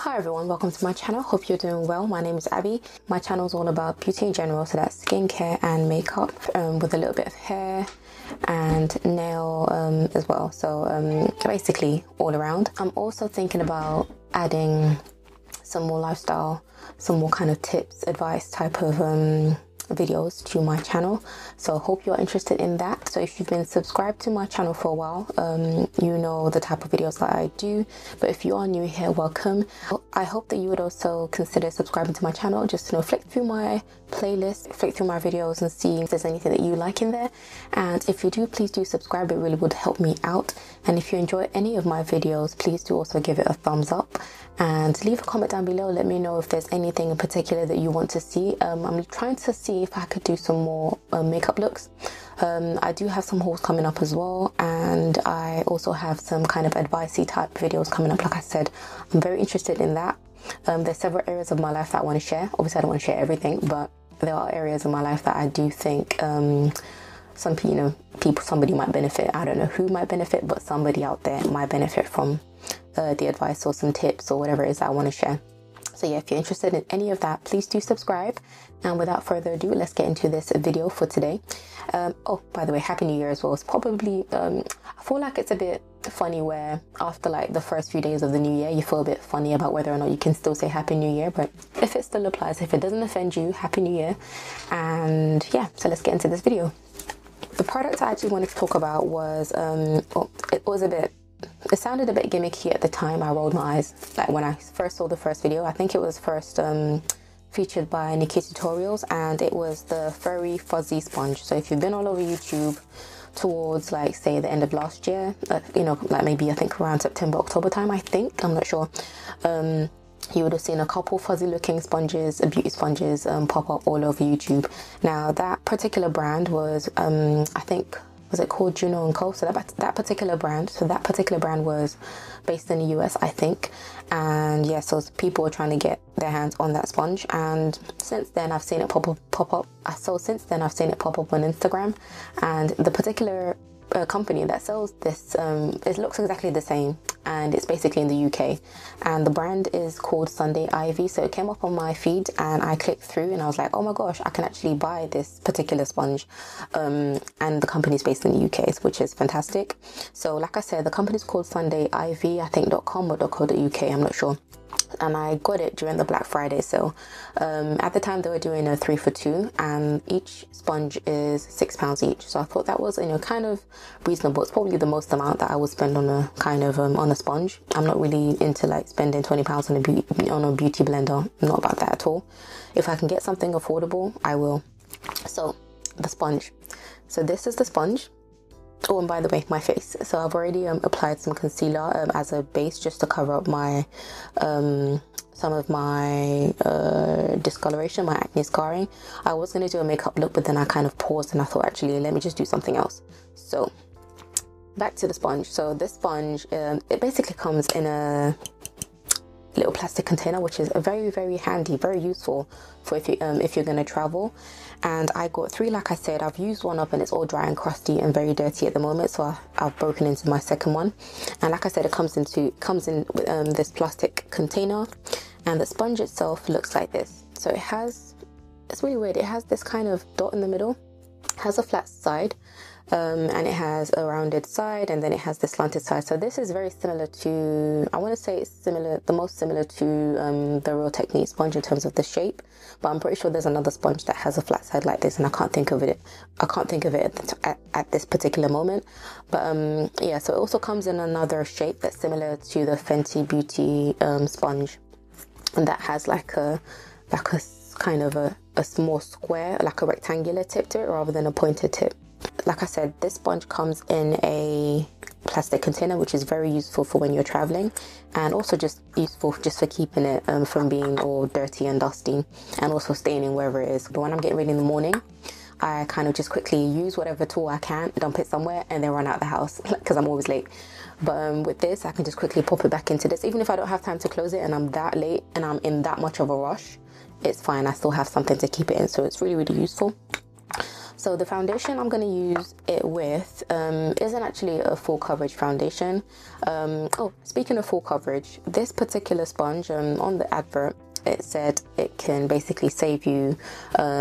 Hi everyone, welcome to my channel. Hope you're doing well. My name is Abby. My channel is all about beauty in general, so that's skincare and makeup, with a little bit of hair and nail as well. So basically all around. I'm also thinking about adding some more lifestyle, some more kind of tips, advice type of videos to my channel, so hope you're interested in that. So if you've been subscribed to my channel for a while, you know the type of videos that I do, but if you are new here, welcome. I hope that you would also consider subscribing to my channel, just to flick through my playlist, flick through my videos and see if there's anything that you like in there. And if you do, please do subscribe. It really would help me out. And if you enjoy any of my videos, please do also give it a thumbs up and leave a comment down below. Let me know if there's anything in particular that you want to see. I'm trying to see if I could do some more makeup looks. I do have some hauls coming up as well, and I also have some kind of advice-y type videos coming up. Like I said, I'm very interested in that. There's several areas of my life that I want to share. Obviously I don't want to share everything, but there are areas of my life that I do think somebody might benefit. I don't know who might benefit, but somebody out there might benefit from the advice or some tips or whatever it is that I want to share. So yeah, if you're interested in any of that, please do subscribe. And without further ado, let's get into this video for today. Oh, by the way, Happy New Year as well. It's probably, I feel like it's a bit funny where after like the first few days of the new year, you feel a bit funny about whether or not you can still say Happy New Year. But if it still applies, if it doesn't offend you, Happy New Year. And yeah, so let's get into this video. The product I actually wanted to talk about was, it sounded a bit gimmicky at the time. I rolled my eyes like when I first saw the first video. I think it was first featured by Nikki Tutorials, and it was the Furry Fuzzy Sponge. So if you've been all over YouTube towards like say the end of last year, like maybe I think around September, October time, I think, I'm not sure, you would have seen a couple fuzzy looking sponges, beauty sponges, pop up all over YouTube. Now that particular brand was, I think, was it called Juno and Co? So that particular brand was based in the US, I think. And yeah, so people were trying to get their hands on that sponge, and since then I've seen it pop up. Since then I've seen it pop up on Instagram, and the particular company that sells this, it looks exactly the same, and it's basically in the UK, and the brand is called Sunday Ivy. So it came up on my feed and I clicked through and I was like, oh my gosh, I can actually buy this particular sponge, and the company's based in the UK, which is fantastic. So like I said, the company's called Sunday Ivy, I think .com or .co.uk, I'm not sure. And I got it during the Black Friday sale. At the time they were doing a 3 for 2, and each sponge is £6 each. So I thought that was kind of reasonable. It's probably the most amount that I would spend on a kind of on a sponge. I'm not really into like spending £20 on a beauty blender. I'm not about that at all. If I can get something affordable, I will. So the sponge. So this is the sponge. Oh, and by the way, my face. So I've already applied some concealer as a base, just to cover up my some of my discoloration, my acne scarring. I was going to do a makeup look, but then I kind of paused and I thought, actually, let me just do something else. So back to the sponge. So this sponge, it basically comes in a little plastic container, which is very, very handy, very useful for if you're going to travel. And I got 3, like I said. I've used one up and it's all dry and crusty and very dirty at the moment, so I've broken into my second one. And like I said, it comes in this plastic container, and the sponge itself looks like this. So it's really weird, it has this kind of dot in the middle, it has a flat side, and it has a rounded side, and then it has the slanted side. So this is very similar to, I want to say it's the most similar to the Real Technique sponge in terms of the shape, but I'm pretty sure there's another sponge that has a flat side like this, and I can't think of it at this particular moment. But yeah, so it also comes in another shape that's similar to the Fenty Beauty sponge, and that has like a kind of a small square, like a rectangular tip to it rather than a pointed tip. Like I said, this sponge comes in a plastic container, which is very useful for when you're traveling, and also just useful just for keeping it from being all dirty and dusty, and also staining wherever it is. But when I'm getting ready in the morning, I kind of just quickly use whatever tool I can, dump it somewhere, and then run out the house because I'm always late. But with this, I can just quickly pop it back into this. Even if I don't have time to close it and I'm that late and I'm in that much of a rush, it's fine. I still have something to keep it in, so it's really, really useful. So the foundation I'm going to use it with isn't actually a full coverage foundation. Oh, speaking of full coverage, this particular sponge on the advert, it said it can basically save you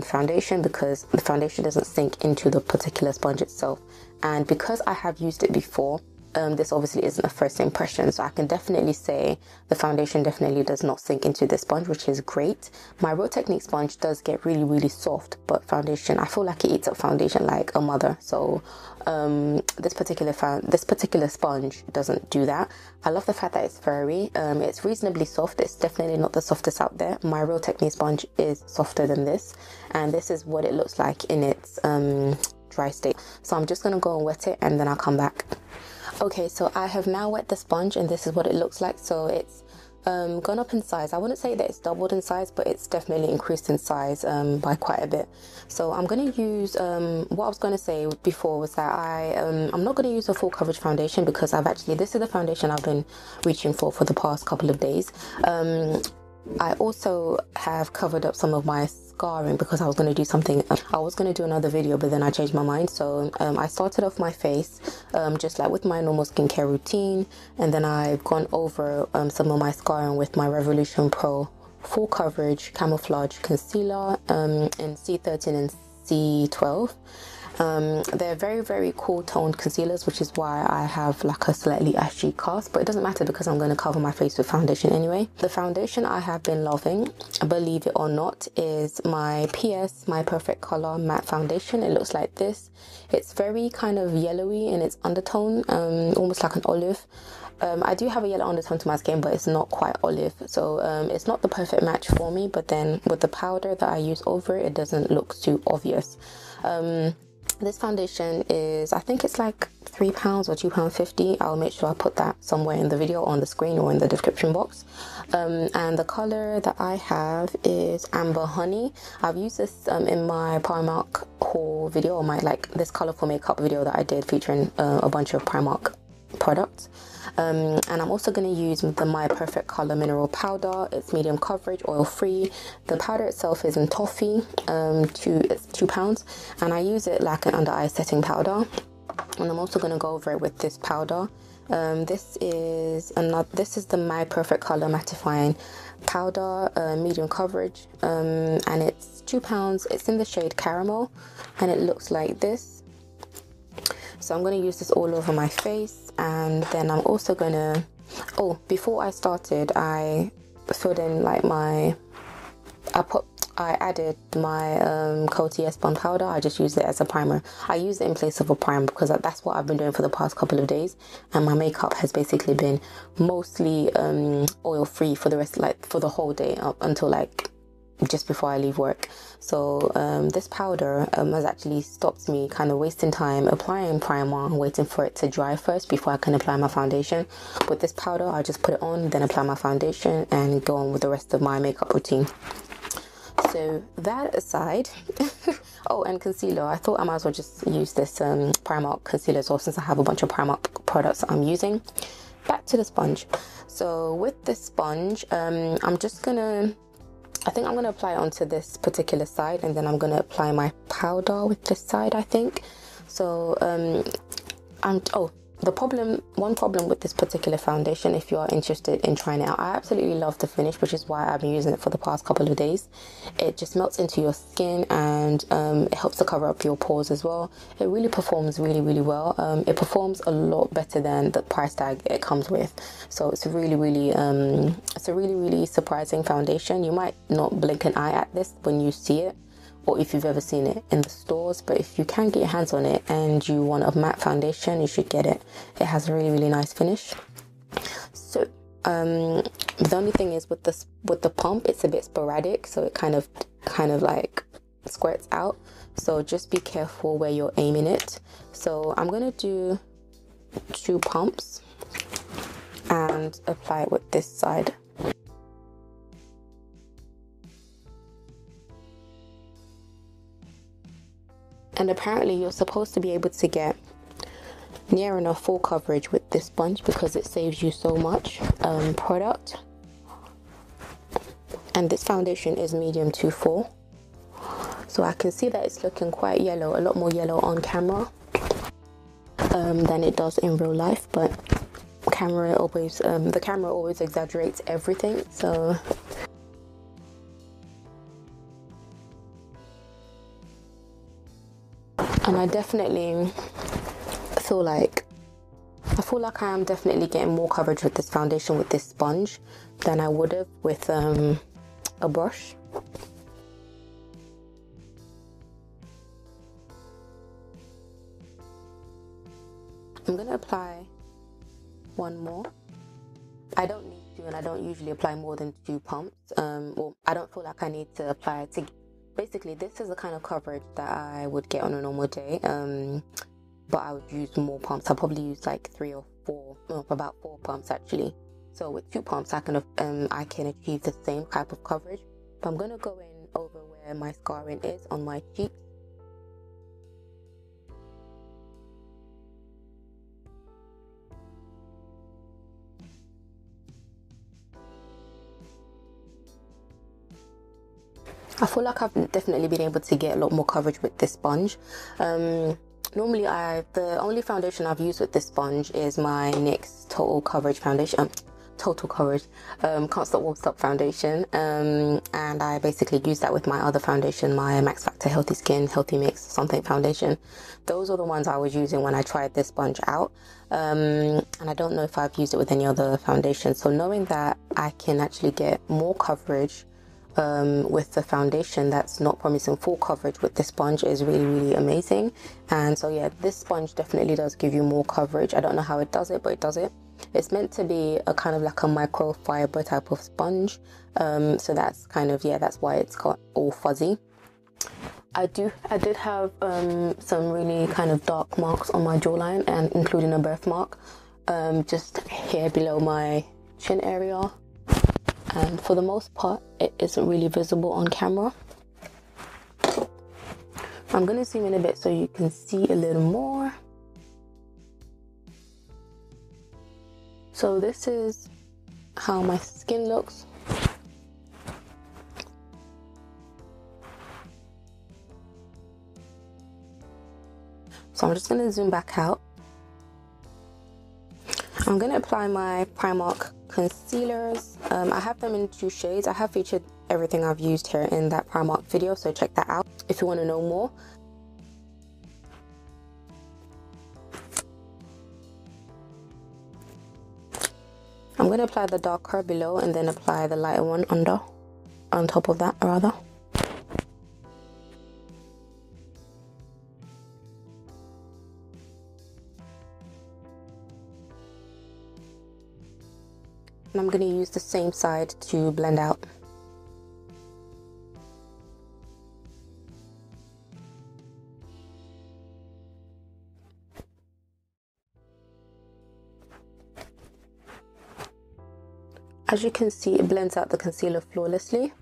foundation because the foundation doesn't sink into the particular sponge itself. And because I have used it before, this obviously isn't a first impression, so I can definitely say the foundation definitely does not sink into this sponge, which is great. My Real Technique sponge does get really soft, but foundation, I feel like it eats up foundation like a mother. So this particular sponge doesn't do that. I love the fact that it's furry. It's reasonably soft. It's definitely not the softest out there. My Real Technique sponge is softer than this, and this is what it looks like in its dry state. So I'm just gonna go and wet it and then I'll come back. Okay, so I have now wet the sponge and this is what it looks like. So it's gone up in size. I wouldn't say that it's doubled in size, but it's definitely increased in size by quite a bit. So I'm going to use, what I was going to say before was that I'm not going to use a full coverage foundation because this is the foundation I've been reaching for the past couple of days. I also have covered up some of my scarring because I was going to do something. I was going to do another video, but then I changed my mind. So I started off my face just like with my normal skincare routine, and then I've gone over some of my scarring with my Revolution Pro Full Coverage Camouflage Concealer in C13 and C12. They're very cool toned concealers, which is why I have like a slightly ashy cast, but it doesn't matter because I'm going to cover my face with foundation anyway. The foundation I have been loving, believe it or not, is my PS My Perfect Color matte foundation. It looks like this. It's very kind of yellowy in its undertone, almost like an olive. I do have a yellow undertone to my skin, but it's not quite olive, so it's not the perfect match for me. But then with the powder that I use over it, it doesn't look too obvious. This foundation is, I think it's like £3 or £2.50. I'll make sure I put that somewhere in the video, on the screen or in the description box. And the color that I have is Amber Honey. I've used this in my Primark haul video, or my this colourful makeup video that I did featuring a bunch of Primark products. And I'm also going to use the My Perfect Color mineral powder. It's medium coverage, oil free. The powder itself is in toffee. It's £2, and I use it like an under eye setting powder. And I'm also going to go over it with this powder. This is the My Perfect Color mattifying powder, medium coverage, and it's £2. It's in the shade Caramel, and it looks like this. So I'm going to use this all over my face, and then I'm also going to, before I started, I filled in like I added my Coty Espon powder. I just used it as a primer. I use it in place of a primer because that's what I've been doing for the past couple of days, and my makeup has basically been mostly oil free for the rest, for the whole day up until just before I leave work. So this powder has actually stopped me kind of wasting time applying primer and waiting for it to dry first before I can apply my foundation. With this powder, I just put it on, then apply my foundation and go on with the rest of my makeup routine. So that aside, and concealer, I thought I might as well just use this Primark concealer as well, since I have a bunch of Primark products that I'm using. Back to the sponge. So with this sponge, I think I'm going to apply it onto this particular side, and then I'm going to apply my powder with this side, I think. So, one problem with this particular foundation, if you are interested in trying it out, I absolutely love the finish, which is why I've been using it for the past couple of days. It just melts into your skin, and it helps to cover up your pores as well. It really performs really well. It performs a lot better than the price tag it comes with. So it's a really surprising foundation. You might not blink an eye at this when you see it, or if you've ever seen it in the stores, but if you can get your hands on it and you want a matte foundation, you should get it. It has a really nice finish. So the only thing is with the pump, it's a bit sporadic, so it kind of like squirts out, so just be careful where you're aiming it. So I'm gonna do 2 pumps and apply it with this side. And apparently you're supposed to be able to get near enough full coverage with this sponge because it saves you so much product. And this foundation is medium to full. So I can see that it's looking quite yellow, a lot more yellow on camera than it does in real life, but the camera always exaggerates everything. So and I definitely feel like I am definitely getting more coverage with this foundation with this sponge than I would have with a brush. I'm gonna apply one more. I don't need to, and I don't usually apply more than 2 pumps. Well, I don't feel like I need to apply to. Basically, this is the kind of coverage that I would get on a normal day. But I would use more pumps. I'll probably use like 3 or 4, about 4 pumps actually. So with 2 pumps, I can achieve the same type of coverage. But I'm gonna go in over where my scarring is on my cheeks. I feel like I've definitely been able to get a lot more coverage with this sponge. Normally the only foundation I've used with this sponge is my NYX Total Coverage foundation. Total Coverage Can't Stop Won't Stop foundation, and I basically use that with my other foundation, my Max Factor Healthy Skin Healthy Mix something foundation. Those are the ones I was using when I tried this sponge out, and I don't know if I've used it with any other foundation. So knowing that I can actually get more coverage with the foundation that's not promising full coverage with this sponge is really amazing. And so yeah, this sponge definitely does give you more coverage. I don't know how it does it, but it does it. It's meant to be a kind of like a microfiber type of sponge, so that's kind of, yeah, that's why it's got all fuzzy. I did have some really kind of dark marks on my jawline, and including a birthmark just here below my chin area. And for the most part, it isn't really visible on camera. I'm going to zoom in a bit so you can see a little more. So this is how my skin looks. So I'm just going to zoom back out. I'm going to apply my Primark concealers. I have them in 2 shades. I have featured everything I've used here in that Primark video, so check that out if you want to know more. I'm going to apply the darker below and then apply the lighter one on top of that rather. And I'm going to use the same side to blend out. As you can see, it blends out the concealer flawlessly.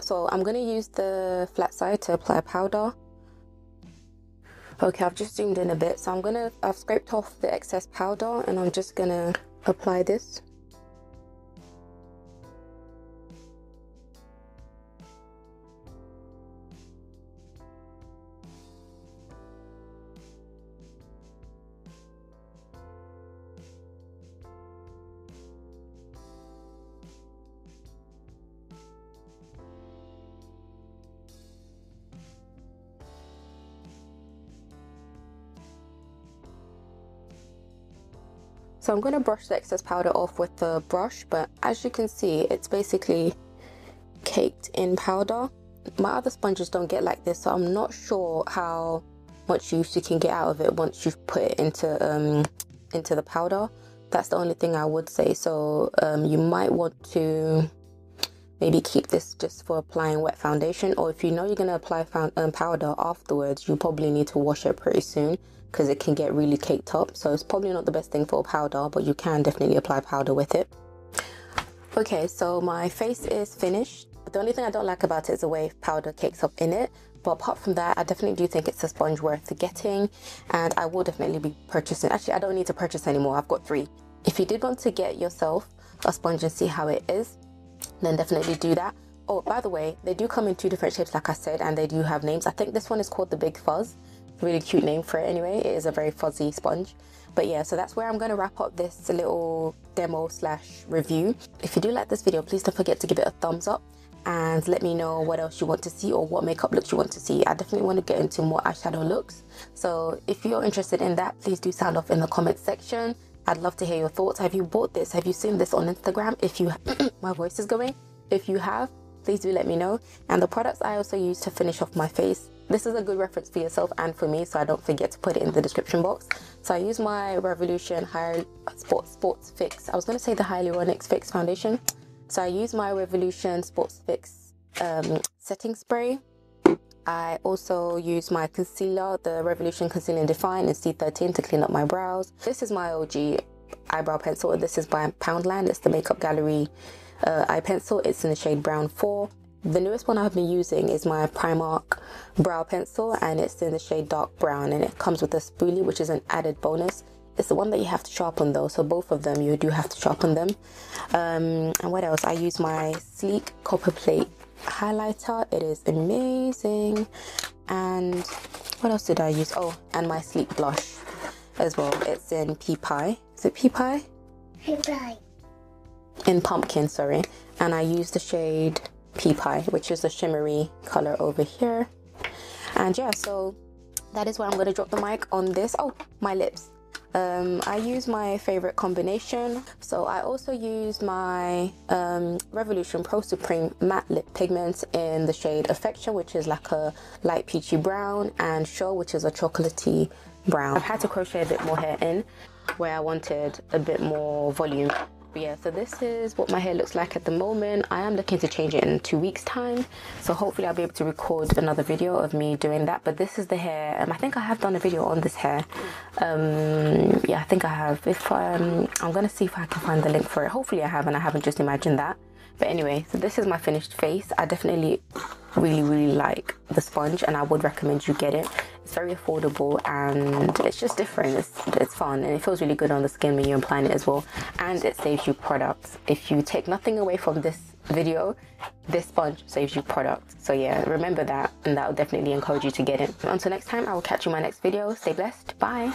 So I'm going to use the flat side to apply powder. Okay, I've just zoomed in a bit, so I've scraped off the excess powder and I'm just going to apply this. So I'm going to brush the excess powder off with the brush, but as you can see, it's basically caked in powder. My other sponges don't get like this, so I'm not sure how much use you can get out of it once you've put it into the powder. That's the only thing I would say. So you might want to maybe keep this just for applying wet foundation, or if you know you're going to apply powder afterwards, you probably need to wash it pretty soon, because it can get really caked up. So it's probably not the best thing for powder, but you can definitely apply powder with it. Okay, so my face is finished. The only thing I don't like about it is the way powder cakes up in it, But apart from that, I definitely do think it's a sponge worth getting, and I will definitely be purchasing. Actually, I don't need to purchase anymore. I've got 3. If you did want to get yourself a sponge and see how it is, then definitely do that. Oh, by the way, they do come in 2 different shapes, like I said, and they do have names. I think this one is called the Big Fuzz. Really cute name for it anyway. It is a very fuzzy sponge. But yeah, so that's where I'm going to wrap up this little demo / review. If you do like this video, please don't forget to give it a thumbs up and let me know what else you want to see or what makeup looks you want to see. I definitely want to get into more eyeshadow looks. So if you're interested in that, please do sound off in the comment section. I'd love to hear your thoughts. Have you bought this? Have you seen this on Instagram? If you my voice is going. If you have, please do let me know. And the products I also use to finish off my face, this is a good reference for yourself and for me, so I don't forget to put it in the description box. So I use my Revolution Sports Fix. I was going to say the Hyaluronic Fix foundation. So I use my Revolution Sports Fix setting spray. I also use my concealer, the Revolution Concealer and Define in C13 to clean up my brows. This is my OG eyebrow pencil, and this is by Poundland. It's the Makeup Gallery eye pencil. It's in the shade Brown 4. The newest one I've been using is my Primark brow pencil, and it's in the shade Dark Brown, and it comes with a spoolie, which is an added bonus. It's the one that you have to sharpen though, so both of them you do have to sharpen them. And what else? I use my Sleek Copper Plate highlighter. It is amazing. And what else did I use? Oh, and my Sleek blush as well. It's in Pea Pie. Is it Pea Pie? Pea Pie. In Pumpkin, sorry. And I use the shade Pea Pie, which is the shimmery color over here. And yeah, so that is where I'm going to drop the mic on this. Oh, my lips. I use my favorite combination. So I also use my Revolution Pro Supreme matte lip pigment in the shade Affection, which is like a light peachy brown, and Show, which is a chocolatey brown. I've had to crochet a bit more hair in where I wanted a bit more volume. But yeah, so this is what my hair looks like at the moment. I am looking to change it in 2 weeks time, so hopefully I'll be able to record another video of me doing that. But this is the hair, and I think I have done a video on this hair. Yeah, I think I have. If I'm gonna see if I can find the link for it. Hopefully I have, and I haven't just imagined that. But anyway, so this is my finished face. I definitely really like the sponge, and I would recommend you get it. It's very affordable, and it's just different. It's fun, and it feels really good on the skin when you're applying it as well, and it saves you product. If you take nothing away from this video, this sponge saves you product. So yeah, remember that, and that will definitely encourage you to get it. Until next time, I will catch you in my next video. Stay blessed. Bye.